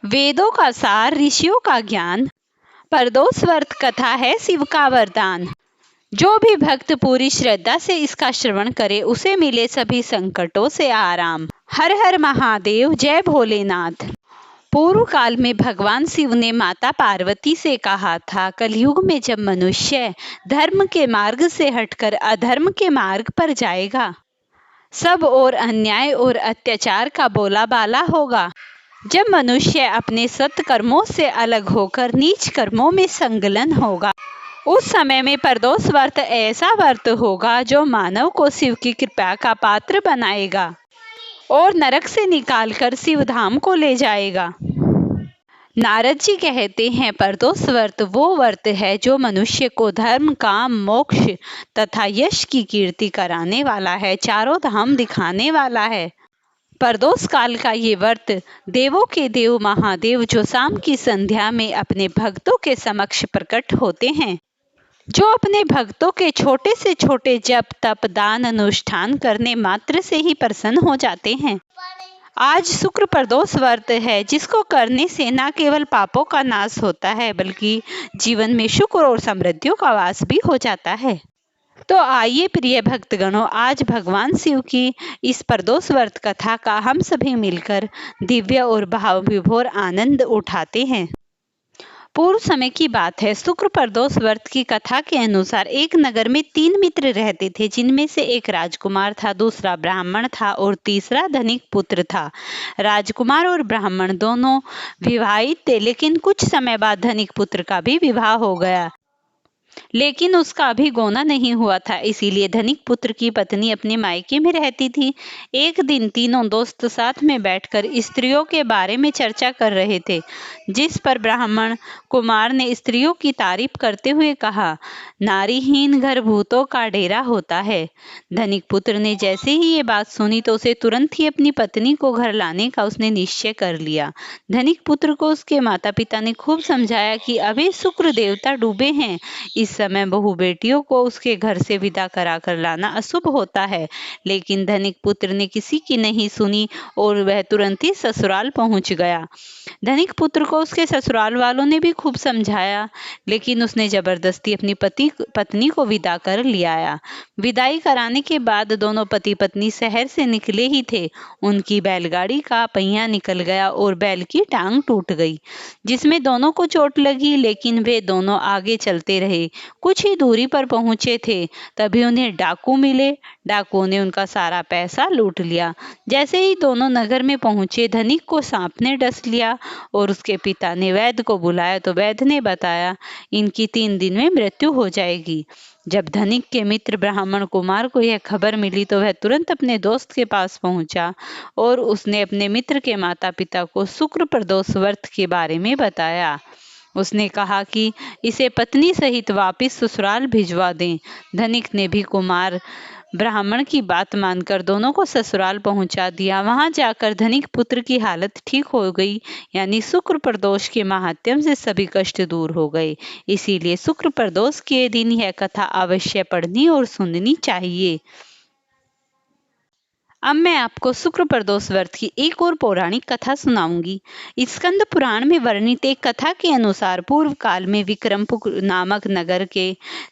वेदों का सार, ऋषियों का ज्ञान, परदोष व्रत कथा है शिव का वरदान। जो भी भक्त पूरी श्रद्धा से इसका श्रवण करे उसे मिले सभी संकटों से आराम। हर हर महादेव, जय भोलेनाथ। पूर्व काल में भगवान शिव ने माता पार्वती से कहा था, कलयुग में जब मनुष्य धर्म के मार्ग से हटकर अधर्म के मार्ग पर जाएगा, सब और अन्याय और अत्याचार का बोलाबाला होगा। जब मनुष्य अपने सत्कर्मों से अलग होकर नीच कर्मों में संलग्न होगा, उस समय में प्रदोष व्रत ऐसा व्रत होगा जो मानव को शिव की कृपा का पात्र बनाएगा और नरक से निकालकर शिव धाम को ले जाएगा। नारद जी कहते हैं, प्रदोष व्रत वो व्रत है जो मनुष्य को धर्म, काम, मोक्ष तथा यश की कीर्ति कराने वाला है, चारों धाम दिखाने वाला है। प्रदोष काल का ये व्रत देवों के देव महादेव जो शाम की संध्या में अपने भक्तों के समक्ष प्रकट होते हैं, जो अपने भक्तों के छोटे से छोटे जप, तप, दान, अनुष्ठान करने मात्र से ही प्रसन्न हो जाते हैं। आज शुक्र प्रदोष व्रत है, जिसको करने से न केवल पापों का नाश होता है बल्कि जीवन में सुख और समृद्धियों का वास भी हो जाता है। तो आइए प्रिय भक्तगणों, आज भगवान शिव की इस प्रदोष व्रत कथा का हम सभी मिलकर दिव्य और भाव विभोर आनंद उठाते हैं। पूर्व समय की बात है। शुक्र प्रदोष व्रत की कथा के अनुसार एक नगर में 3 मित्र रहते थे, जिनमें से एक राजकुमार था, दूसरा ब्राह्मण था और तीसरा धनिक पुत्र था। राजकुमार और ब्राह्मण दोनों विवाहित थे, लेकिन कुछ समय बाद धनिक पुत्र का भी विवाह हो गया, लेकिन उसका अभी गौना नहीं हुआ था, इसीलिए धनिक पुत्र की पत्नी अपने मायके में रहती थी। एक दिन तीनों दोस्त साथ में बैठकर स्त्रियों के बारे में चर्चा कर रहे थे, जिस पर ब्राह्मण कुमार ने स्त्रियों की तारीफ करते हुए कहा, नारीहीन घर भूतों का डेरा होता है। धनिक पुत्र ने जैसे ही ये बात सुनी तो उसे तुरंत ही अपनी पत्नी को घर लाने का उसने निश्चय कर लिया। धनिक पुत्र को उसके माता पिता ने खूब समझाया कि अभी शुक्र देवता डूबे हैं, इस समय बहू बेटियों को उसके घर से विदा करा कर लाना अशुभ होता है, लेकिन धनिक पुत्र ने किसी की नहीं सुनी और वह तुरंत ही ससुराल पहुंच गया। धनिक पुत्र को उसके ससुराल वालों ने भी खूब समझाया, लेकिन उसने जबरदस्ती अपनी पत्नी को विदा कर लिया आया। विदाई कराने के बाद दोनों पति पत्नी शहर से निकले ही थे, उनकी बैलगाड़ी का पहिया निकल गया और बैल की टांग टूट गई, जिसमें दोनों को चोट लगी, लेकिन वे दोनों आगे चलते रहे। कुछ ही दूरी पर पहुंचे थे, तभी उन्हें डाकू मिले। डाकुओं ने उनका सारा पैसा लूट लिया। जैसे ही दोनों नगर में पहुंचे, धनिक को सांप ने डस लिया और उसके पिता ने वैद्य को बुलाया तो वैद्य ने बताया, इनकी 3 दिन में मृत्यु हो जाएगी। जब धनिक के मित्र ब्राह्मण कुमार को यह खबर मिली तो वह तुरंत अपने दोस्त के पास पहुंचा और उसने अपने मित्र के माता पिता को शुक्र प्रदोष व्रत के बारे में बताया। उसने कहा कि इसे पत्नी सहित वापिस ससुराल भिजवा दें। धनिक ने भी कुमार ब्राह्मण की बात मानकर दोनों को ससुराल पहुंचा दिया। वहां जाकर धनिक पुत्र की हालत ठीक हो गई, यानी शुक्र प्रदोष के माहात्म्य से सभी कष्ट दूर हो गए। इसीलिए शुक्र प्रदोष के दिन यह कथा अवश्य पढ़नी और सुननी चाहिए। अब मैं आपको शुक्र प्रदोष व्रत की एक और पौराणिक कथा सुनाऊंगी। स्कंद पुराण में वर्णित एक कथा के अनुसार पूर्व काल में विक्रमपुर नामक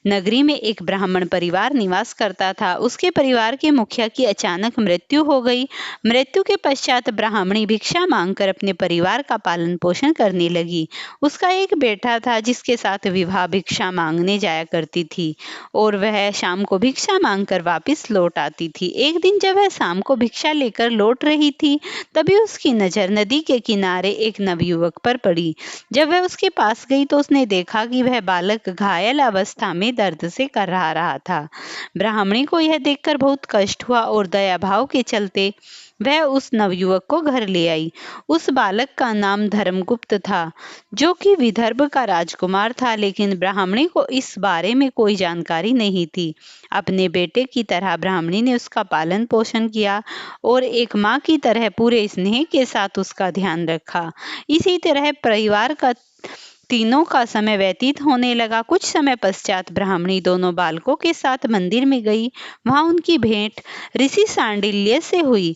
नगरी में एक ब्राह्मण परिवार निवास करता था। उसके परिवार के मुखिया की अचानक मृत्यु हो गई। मृत्यु के पश्चात ब्राह्मणी भिक्षा मांगकर अपने परिवार का पालन पोषण करने लगी। उसका एक बेटा था जिसके साथ विवाह भिक्षा मांगने जाया करती थी और वह शाम को भिक्षा मांगकर वापिस लौट आती थी। एक दिन जब वह शाम को भिक्षा लेकर लौट रही थी, तभी उसकी नजर नदी के किनारे एक नवयुवक पर पड़ी। जब वह उसके पास गई तो उसने देखा कि वह बालक घायल अवस्था में दर्द से कराह रहा था। ब्राह्मणी को यह देखकर बहुत कष्ट हुआ और दया भाव के चलते वह उस नवयुवक को घर ले आई। उस बालक का नाम धर्मगुप्त था, जो कि विदर्भ का राजकुमार था, लेकिन ब्राह्मणी को इस बारे में कोई जानकारी नहीं थी। अपने बेटे की तरह ब्राह्मणी ने उसका पालन पोषण किया और एक माँ की तरह पूरे स्नेह के साथ उसका ध्यान रखा। इसी तरह परिवार का तीनों का समय व्यतीत होने लगा। कुछ समय पश्चात ब्राह्मणी दोनों बालकों के साथ मंदिर में गई। वहां उनकी भेंट ऋषि सांडिल्य से हुई।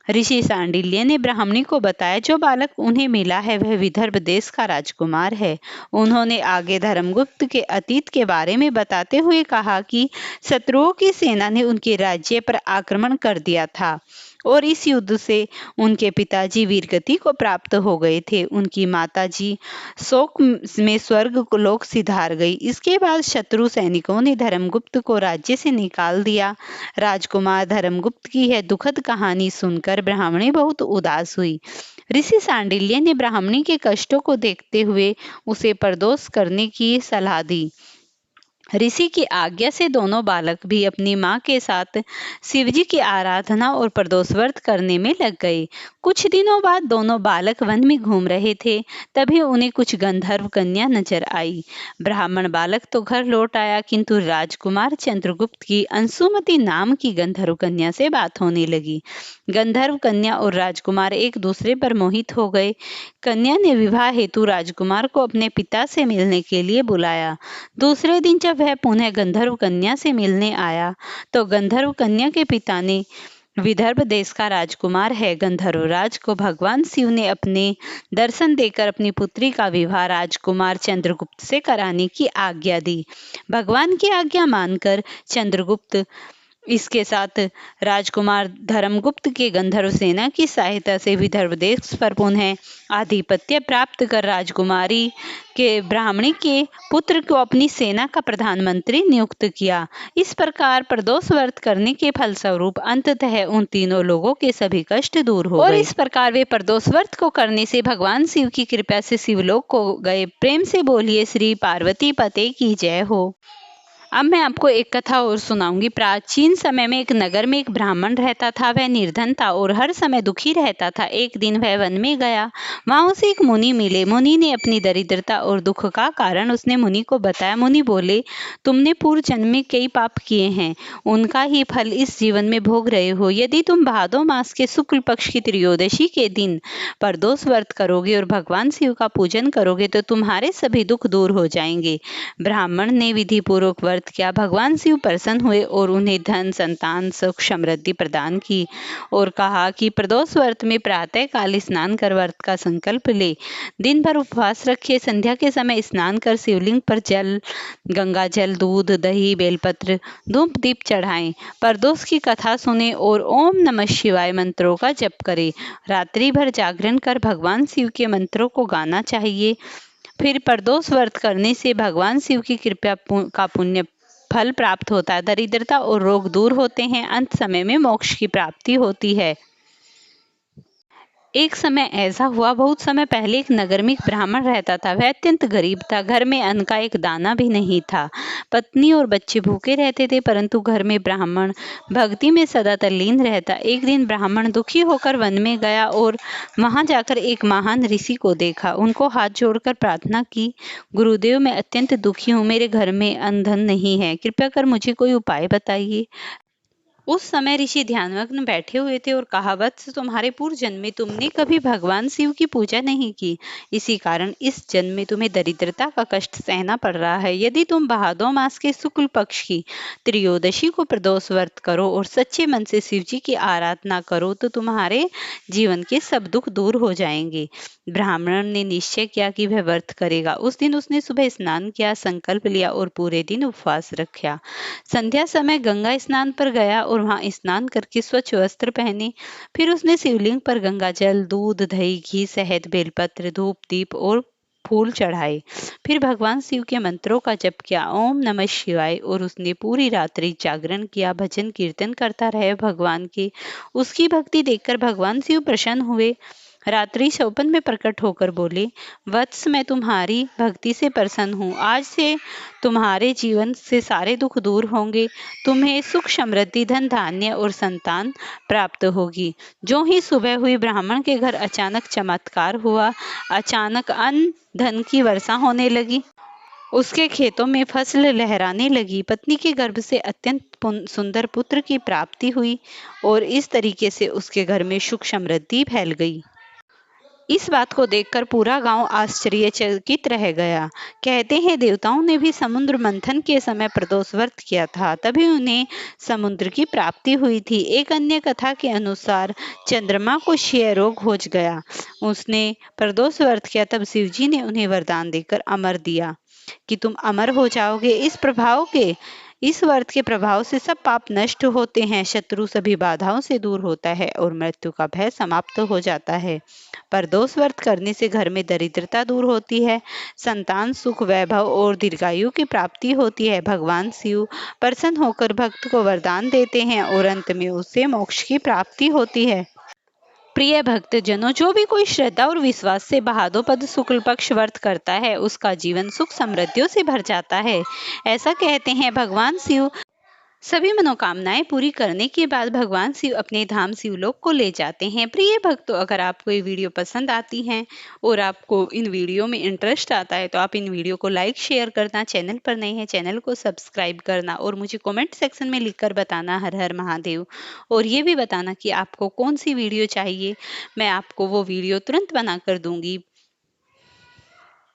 ऋषि सांडिल्य ने ब्राह्मणी को बताया, जो बालक उन्हें मिला है वह विदर्भ देश का राजकुमार है। उन्होंने आगे धर्मगुप्त के अतीत के बारे में बताते हुए कहा कि शत्रुओं की सेना ने उनके राज्य पर आक्रमण कर दिया था और इस युद्ध से उनके पिताजी वीरगति को प्राप्त हो गए थे। उनकी माताजी शोक में स्वर्ग लोक सिधार गई। इसके बाद शत्रु सैनिकों ने धर्मगुप्त को राज्य से निकाल दिया। राजकुमार धर्मगुप्त की यह दुखद कहानी सुनकर ब्राह्मणी बहुत उदास हुई। ऋषि सांडिल्य ने ब्राह्मणी के कष्टों को देखते हुए उसे परदोष करने की सलाह दी। ऋषि की आज्ञा से दोनों बालक भी अपनी मां के साथ शिवजी की आराधना और प्रदोष व्रत करने में लग गए। कुछ दिनों बाद दोनों बालक वन में घूम रहे थे, तभी उन्हें कुछ गंधर्व कन्या नजर आई। ब्राह्मण बालक तो घर लौट आया, किंतु राजकुमार चंद्रगुप्त की अंशुमति नाम की गंधर्व कन्या से बात होने लगी। गंधर्व कन्या और राजकुमार एक दूसरे पर मोहित हो गए। कन्या ने विवाह हेतु राजकुमार को अपने पिता से मिलने के लिए बुलाया। दूसरे दिन जब वह पुनः गंधर्व कन्या से मिलने आया तो गंधर्व कन्या के पिता ने विदर्भ देश का राजकुमार है गंधर्वराज को भगवान शिव ने अपने दर्शन देकर अपनी पुत्री का विवाह राजकुमार चंद्रगुप्त से कराने की आज्ञा दी। भगवान की आज्ञा मानकर चंद्रगुप्त इसके साथ राजकुमार धर्मगुप्त के गंधर्व सेना की सहायता से विदर्भ देश पर पुनः आधिपत्य प्राप्त कर राजकुमारी के ब्राह्मणी के पुत्र को अपनी सेना का प्रधानमंत्री नियुक्त किया। इस प्रकार प्रदोष व्रत करने के फलस्वरूप अंततः उन तीनों लोगों के सभी कष्ट दूर हो गए और इस प्रकार वे प्रदोष व्रत को करने से भगवान शिव की कृपा से शिवलोक को गए। प्रेम से बोलिए श्री पार्वती पते की जय हो। अब मैं आपको एक कथा और सुनाऊंगी। प्राचीन समय में एक नगर में एक ब्राह्मण रहता था। वह निर्धन था और हर समय दुखी रहता था। एक दिन वह वन में गया। वहां उसे एक मुनि मिले। मुनि ने अपनी दरिद्रता और दुख का कारण उसने मुनि को बताया। मुनि बोले, तुमने पूर्व जन्म में कई पाप किए हैं, उनका ही फल इस जीवन में भोग रहे हो। यदि तुम भादो मास के शुक्ल पक्ष की त्रयोदशी के दिन प्रदोष व्रत करोगे और भगवान शिव का पूजन करोगे तो तुम्हारे सभी दुख दूर हो जाएंगे। ब्राह्मण ने विधि पूर्वक व्रत किया। भगवान शिव प्रसन्न हुए और उन्हें धन, संतान, सुख, समृद्धि प्रदान की और कहा कि प्रदोष व्रत में प्रातः काल स्नान कर व्रत का संकल्प ले। दिन भर उपवास रखे। संध्या के समय स्नान कर शिवलिंग पर जल, गंगा जल, दूध, दही, बेलपत्र, धूप दीप चढ़ाएं। प्रदोष की कथा सुने और ओम नमः शिवाय मंत्रों का जप करें। रात्रि भर जागरण कर भगवान शिव के मंत्रों को गाना चाहिए। फिर प्रदोष व्रत करने से भगवान शिव की कृपा का पुण्य फल प्राप्त होता है। दरिद्रता और रोग दूर होते हैं। अंत समय में मोक्ष की प्राप्ति होती है। एक समय ऐसा हुआ, बहुत समय पहले एक नगर में एक ब्राह्मण रहता था। वह अत्यंत गरीब था। घर में अन्न का एक दाना भी नहीं था। पत्नी और बच्चे भूखे रहते थे, परंतु घर में ब्राह्मण भक्ति में सदा तल्लीन रहता। एक दिन ब्राह्मण दुखी होकर वन में गया और वहां जाकर एक महान ऋषि को देखा। उनको हाथ जोड़कर प्रार्थना की, गुरुदेव, मैं अत्यंत दुखी हूँ। मेरे घर में अन्न धन नहीं है। कृपया कर मुझे कोई उपाय बताइए। उस समय ऋषि ध्यानमग्न बैठे हुए थे और कहा, वत्स, तुम्हारे पूर्व जन्म में तुमने कभी भगवान शिव की पूजा नहीं की। इसी कारण इस जन्म में तुम्हें दरिद्रता का कष्ट सहना पड़ रहा है। यदि तुम भादो मास के शुक्ल पक्ष की त्रयोदशी को प्रदोष व्रत करो और सच्चे मन से शिव जी की आराधना करो तो तुम्हारे जीवन के सब दुख दूर हो जाएंगे। ब्राह्मण ने निश्चय किया कि वह व्रत करेगा। उस दिन उसने सुबह स्नान किया, संकल्प लिया और पूरे दिन उपवास रखा। संध्या समय गंगा स्नान पर गया और वहां स्नान करके स्वच्छ वस्त्र पहने। फिर उसने शिवलिंग पर गंगा जल, दूध, दही, घी, शहद, बेलपत्र, धूप दीप और फूल चढ़ाए। फिर भगवान शिव के मंत्रों का जप किया, ओम नमः शिवाय, और उसने पूरी रात्रि जागरण किया, भजन कीर्तन करता रहे भगवान के। उसकी भक्ति देखकर भगवान शिव प्रसन्न हुए। रात्रि स्वप्न में प्रकट होकर बोले, वत्स, मैं तुम्हारी भक्ति से प्रसन्न हूँ। आज से तुम्हारे जीवन से सारे दुख दूर होंगे। तुम्हें सुख, समृद्धि, धन, धान्य और संतान प्राप्त होगी। जो ही सुबह हुई, ब्राह्मण के घर अचानक चमत्कार हुआ। अचानक अन्न धन की वर्षा होने लगी। उसके खेतों में फसल लहराने लगी। पत्नी के गर्भ से अत्यंत सुंदर पुत्र की प्राप्ति हुई और इस तरीके से उसके घर में सुख समृद्धि फैल गई। इस बात को देखकर पूरा गांव आश्चर्यचकित रह गया। कहते हैं देवताओं ने भी समुद्र मंथन के समय प्रदोष व्रत किया था, तभी उन्हें समुद्र की प्राप्ति हुई थी। एक अन्य कथा के अनुसार चंद्रमा को क्षय रोग हो गया। उसने प्रदोष व्रत किया, तब शिवजी ने उन्हें वरदान देकर अमर दिया कि तुम अमर हो जाओगे। इस व्रत के प्रभाव से सब पाप नष्ट होते हैं, शत्रु सभी बाधाओं से दूर होता है और मृत्यु का भय समाप्त हो जाता है। प्रदोष व्रत करने से घर में दरिद्रता दूर होती है, संतान सुख, वैभव और दीर्घायु की प्राप्ति होती है। भगवान शिव प्रसन्न होकर भक्त को वरदान देते हैं और अंत में उसे मोक्ष की प्राप्ति होती है। प्रिय भक्तजनों, जो भी कोई श्रद्धा और विश्वास से भाद्रपद शुक्ल पक्ष व्रत करता है, उसका जीवन सुख समृद्धियों से भर जाता है। ऐसा कहते हैं भगवान शिव सभी मनोकामनाएं पूरी करने के बाद भगवान शिव अपने धाम शिवलोक को ले जाते हैं। प्रिय भक्तों, अगर आपको ये वीडियो पसंद आती है और आपको इन वीडियो में इंटरेस्ट आता है तो आप इन वीडियो को लाइक शेयर करना, चैनल पर नए हैं चैनल को सब्सक्राइब करना और मुझे कमेंट सेक्शन में लिखकर बताना हर हर महादेव। और ये भी बताना कि आपको कौन सी वीडियो चाहिए, मैं आपको वो वीडियो तुरंत बना कर दूंगी।